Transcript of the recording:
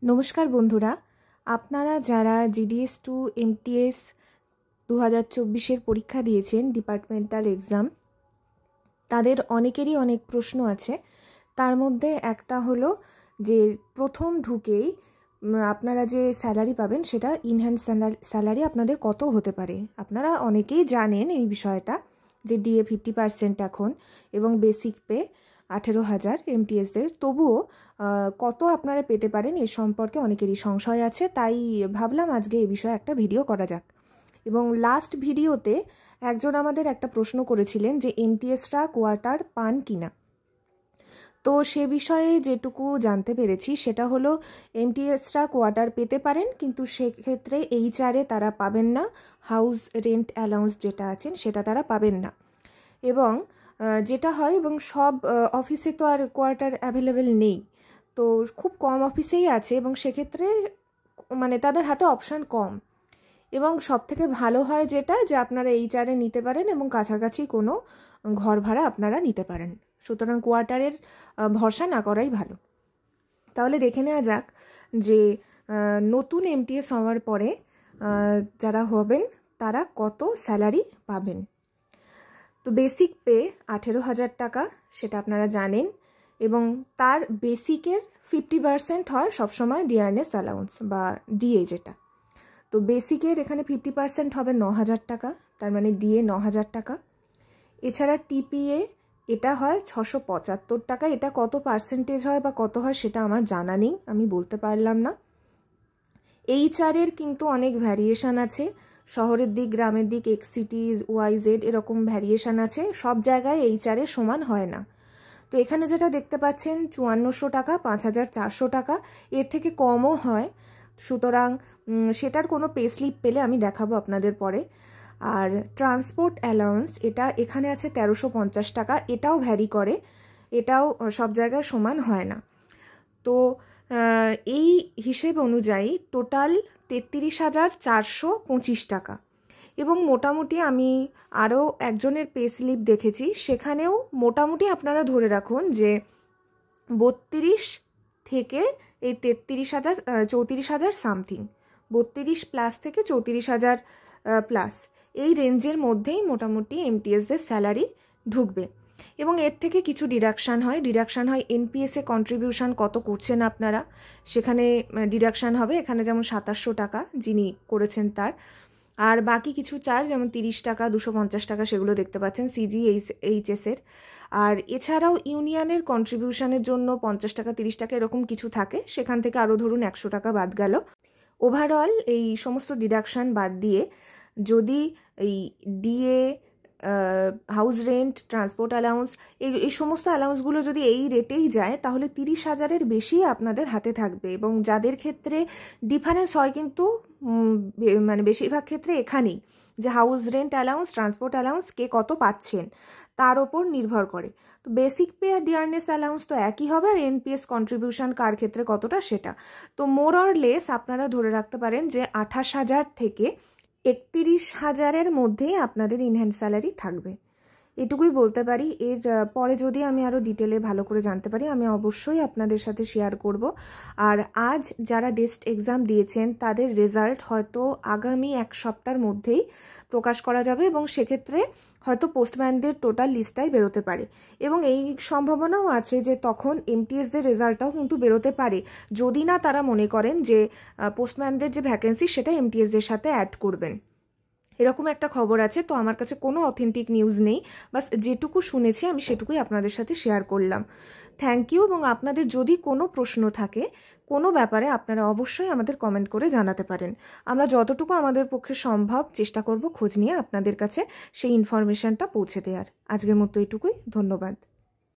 নমস্কার বন্ধুরা, আপনারা যারা GDS2 MTS 2024-এর পরীক্ষা দিয়েছেন ডিপার্টমেন্টাল এক্সাম, তাদের অনেকেরই অনেক প্রশ্ন আছে। তার মধ্যে একটা হলো যে প্রথম ঢুকেই আপনারা যে স্যালারি পাবেন সেটা ইনহ্যান্ড স্যালারি আপনাদের কত হতে পারে। আপনারা অনেকেই জানেন এই বিষয়টা যে DA 50% এখন এবং বেসিক পে 18,000 MTS-এর, তবুও কত আপনারা পেতে পারেন এ সম্পর্কে অনেকেরই সংশয় আছে। তাই ভাবলাম আজকে এই বিষয়ে একটা ভিডিও করা যাক। এবং লাস্ট ভিডিওতে একজন আমাদের একটা প্রশ্ন করেছিলেন যে MTS-রা কোয়ার্টার পান কিনা। তো সে বিষয়ে যেটুকু জানতে পেরেছি সেটা হলো MTS-রা কোয়ার্টার পেতে পারেন, কিন্তু সেক্ষেত্রে HR-এ তারা পাবেন না। হাউস রেন্ট অ্যালাউন্স যেটা আছেন সেটা তারা পাবেন না। এবং যেটা হয়, এবং সব অফিসে তো আর কোয়ার্টার অ্যাভেলেবেল নেই, তো খুব কম অফিসেই আছে এবং সেক্ষেত্রে মানে তাদের হাতে অপশান কম। এবং সবথেকে ভালো হয় যেটা যে আপনারা HR-এ নিতে পারেন এবং কাছাকাছি কোনো ঘর ভাড়া আপনারা নিতে পারেন। সুতরাং কোয়ার্টারের ভরসা না করাই ভালো। তাহলে দেখে নেওয়া যাক যে নতুন MTS হওয়ার পরে যারা হবেন তারা কত স্যালারি পাবেন। তো বেসিক পে 18,000 টাকা, সেটা আপনারা জানেন, এবং তার বেসিকের 50% হয় সবসময় ডিয়ারনেস অ্যালাউন্স বা DA যেটা। তো বেসিকের এখানে 50% হবে 9,000 টাকা, তার মানে DA 9,000 টাকা। এছাড়া TPA এটা হয় 675 টাকা। এটা কত পার্সেন্টেজ হয় বা কত হয় সেটা আমার জানা নেই, আমি বলতে পারলাম না। HR-এর কিন্তু অনেক ভ্যারিয়েশান আছে, শহরের দিক, গ্রামের দিক, XCTs, YZ এরকম ভ্যারিয়েশান আছে। সব জায়গায় HR-এর সমান হয় না। তো এখানে যেটা দেখতে পাচ্ছেন 5400 টাকা, 5,400 টাকা, এর থেকে কমও হয়। সুতরাং সেটার কোনো পে স্লিপ পেলে আমি দেখাবো আপনাদের পরে। আর ট্রান্সপোর্ট অ্যালাউন্স এটা এখানে আছে 1350 টাকা, এটাও ভ্যারি করে, এটাও সব জায়গায় সমান হয় না। তো এই হিসেব অনুযায়ী টোটাল 33,425 টাকা। এবং মোটামুটি আমি আরও একজনের পে স্লিপ দেখেছি, সেখানেও মোটামুটি আপনারা ধরে রাখুন যে 32 থেকে এই 34,000 সামথিং, 32 প্লাস থেকে 34,000 প্লাস, এই রেঞ্জের মধ্যেই মোটামুটি MTS-দের স্যালারি ঢুকবে। এবং এর থেকে কিছু ডিডাকশান হয়। NPS-এ কন্ট্রিবিউশন কত করছেন আপনারা, সেখানে ডিডাকশান হবে। এখানে যেমন 2700 টাকা যিনি করেছেন তার, আর বাকি কিছু চার্জ যেমন 30 টাকা, 250 টাকা, সেগুলো দেখতে পাচ্ছেন CGHS-এর। আর এছাড়াও ইউনিয়নের কন্ট্রিবিউশনের জন্য 50 টাকা, 30 টাকা এরকম কিছু থাকে, সেখান থেকে আরও ধরুন 100 টাকা বাদ গেল। ওভারঅল এই সমস্ত ডিডাকশান বাদ দিয়ে যদি এই DA, house rent, transport allowance, এই সমস্ত অ্যালাউন্সগুলো যদি এই রেটেই যায় তাহলে 30,000-এর বেশি আপনাদের হাতে থাকবে। এবং যাদের ক্ষেত্রে ডিফারেন্স হয় কিন্তু মানে বেশিরভাগ ক্ষেত্রে এখানেই, যে house rent allowance, transport allowance কে কত পাচ্ছেন তার ওপর নির্ভর করে। তো বেসিক পে আর ডিয়ারনেস অ্যালাউন্স তো একই হবে, আর NPS কন্ট্রিবিউশন কার ক্ষেত্রে কতটা সেটা। তো মোর অর লেস আপনারা ধরে রাখতে পারেন যে 28,000 থেকে 31,000-এর মধ্যেই আপনাদের ইনহ্যান্ড স্যালারি থাকবে। এটুকুই বলতে পারি। এর পরে যদি আমি আরও ডিটেলে ভালো করে জানতে পারি আমি অবশ্যই আপনাদের সাথে শেয়ার করব। আর আজ যারা ডেস্ট এক্সাম দিয়েছেন তাদের রেজাল্ট হয়তো আগামী এক সপ্তাহের মধ্যেই প্রকাশ করা যাবে, এবং সেক্ষেত্রে হয়তো পোস্টম্যানদের টোটাল লিস্টটাই বেরোতে পারে। এবং এই সম্ভাবনাও আছে যে তখন MTS-দের রেজাল্টটাও কিন্তু বেরোতে পারে, যদি না তারা মনে করেন যে পোস্টম্যানদের যে ভ্যাকেন্সি সেটা MTS-দের সাথে অ্যাড করবেন। এরকম একটা খবর আছে। তো আমার কাছে কোনো অথেন্টিক নিউজ নেই, বাস যেটুকু শুনেছি আমি সেটুকুই আপনাদের সাথে শেয়ার করলাম। Thank you. এবং আপনাদের যদি কোনো প্রশ্ন থাকে কোনো ব্যাপারে আপনারা অবশ্যই আমাদের কমেন্ট করে জানাতে পারেন। আমরা যতটুকু আমাদের পক্ষে সম্ভব চেষ্টা করব খোঁজ নিয়ে আপনাদের কাছে সেই ইনফরমেশনটা পৌঁছে দেওয়ার। আজকের মতো এটুকুই, ধন্যবাদ।